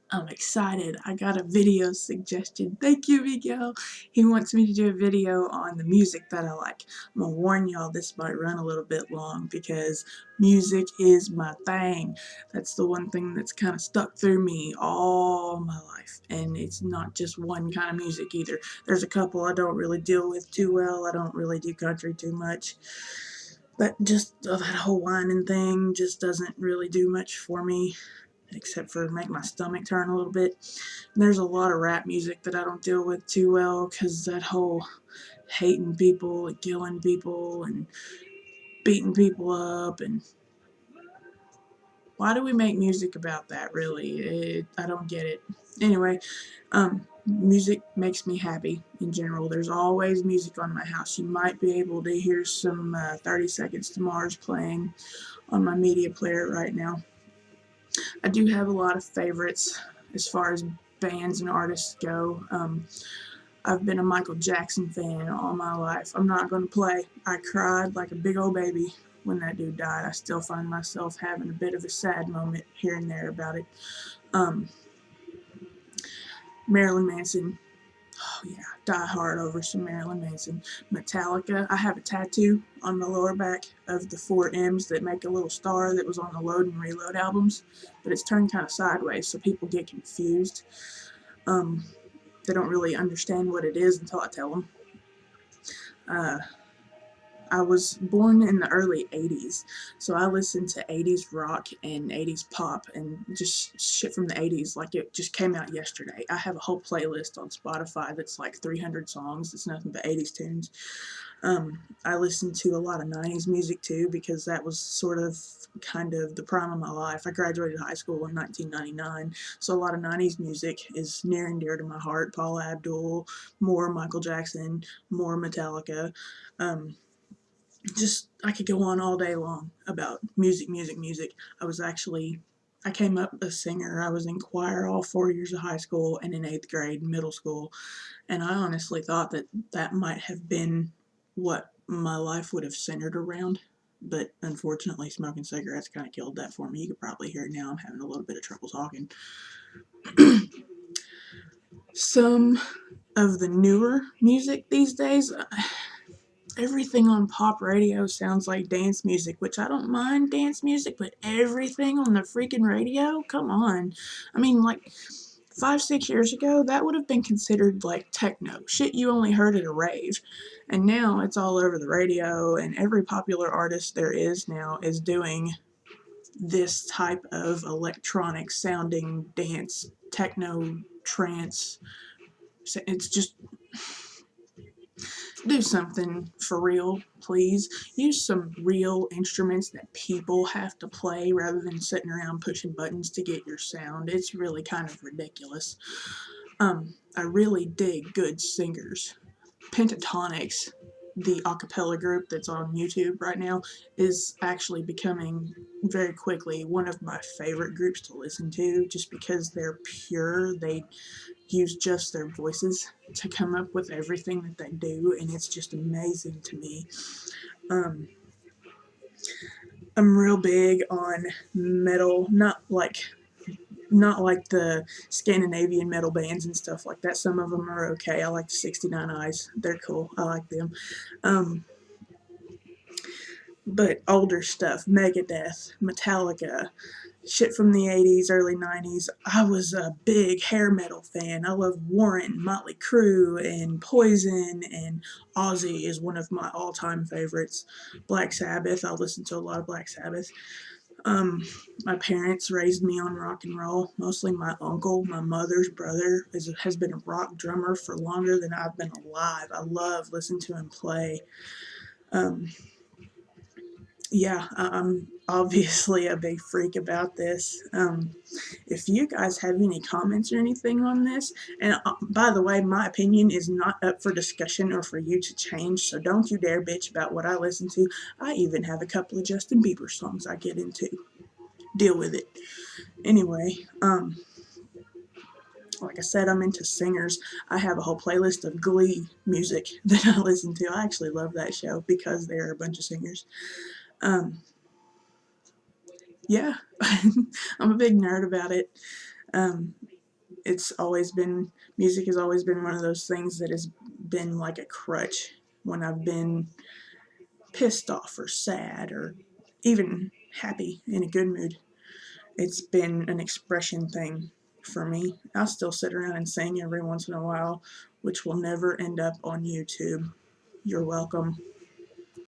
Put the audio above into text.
I'm excited. I got a video suggestion. Thank you, Miguel. He wants me to do a video on the music that I like. I'm gonna warn y'all this might run a little bit long because music is my thing. That's the one thing that's kind of stuck through me all my life. And it's not just one kind of music either. There's a couple I don't really deal with too well. I don't really do country too much. But just that whole whining thing just doesn't really do much for me except for make my stomach turn a little bit. And there's a lot of rap music that I don't deal with too well because that whole hating people and killing people and beating people up, and why do we make music about that, really? I don't get it. Anyway, music makes me happy in general. There's always music on my house. You might be able to hear some 30 Seconds to Mars playing on my media player right now. I do have a lot of favorites as far as bands and artists go. I've been a Michael Jackson fan all my life. I'm not going to play. I cried like a big old baby when that dude died. I still find myself having a bit of a sad moment here and there about it. Marilyn Manson. Oh yeah, die hard over some Marilyn Manson. Metallica. I have a tattoo on the lower back of the 4 M's that make a little star that was on the Load and Reload albums, but it's turned kind of sideways, so people get confused. They don't really understand what it is until I tell them. I was born in the early 80s, so I listened to 80s rock and 80s pop and just shit from the 80s like it just came out yesterday. I have a whole playlist on Spotify that's like 300 songs. It's nothing but 80s tunes. I listened to a lot of 90s music too because that was sort of kind of the prime of my life. I graduated high school in 1999, so a lot of 90s music is near and dear to my heart. Paula Abdul, more Michael Jackson, more Metallica. Just I could go on all day long about music. I came up a singer. I was in choir all 4 years of high school and in 8th grade, middle school, and I honestly thought that that might have been what my life would have centered around. But unfortunately, smoking cigarettes kind of killed that for me. You could probably hear it now. I'm having a little bit of trouble talking. Some of the newer music these days, everything on pop radio sounds like dance music, which I don't mind dance music, but everything on the freaking radio? Come on. I mean, like 5, 6 years ago, that would have been considered like techno, shit you only heard at a rave. And now it's all over the radio, and every popular artist there is now is doing this type of electronic sounding dance, techno, trance. It's just do something for real, please. Use some real instruments that people have to play rather than sitting around pushing buttons to get your sound. It's really kind of ridiculous. I really dig good singers. Pentatonix, the a cappella group that's on YouTube right now, is actually becoming very quickly one of my favorite groups to listen to just because they're pure. They use just their voices to come up with everything that they do, and it's just amazing to me. Um, I'm real big on metal, not like the Scandinavian metal bands and stuff like that. Some of them are okay. I like the 69 Eyes. They're cool. I like them. Um, but older stuff, Megadeth, Metallica, shit from the 80s, early 90s. I was a big hair metal fan. I love Warren, Motley Crue, and Poison, and Ozzy is one of my all-time favorites. Black Sabbath, I listen to a lot of Black Sabbath. Um, my parents raised me on rock and roll. Mostly my uncle, my mother's brother, has been a rock drummer for longer than I've been alive. I love listening to him play. Um, yeah, I'm obviously a big freak about this. If you guys have any comments or anything on this, and by the way, my opinion is not up for discussion or for you to change, so don't you dare bitch about what I listen to. I even have a couple of Justin Bieber songs I get into. Deal with it. Anyway, like I said, I'm into singers. I have a whole playlist of Glee music that I listen to. I actually love that show because they're a bunch of singers. Um, yeah, I'm a big nerd about it. Um, Music has always been one of those things that has been like a crutch when I've been pissed off or sad or even happy in a good mood. It's been an expression thing for me. I'll still sit around and sing every once in a while, which will never end up on YouTube. You're welcome.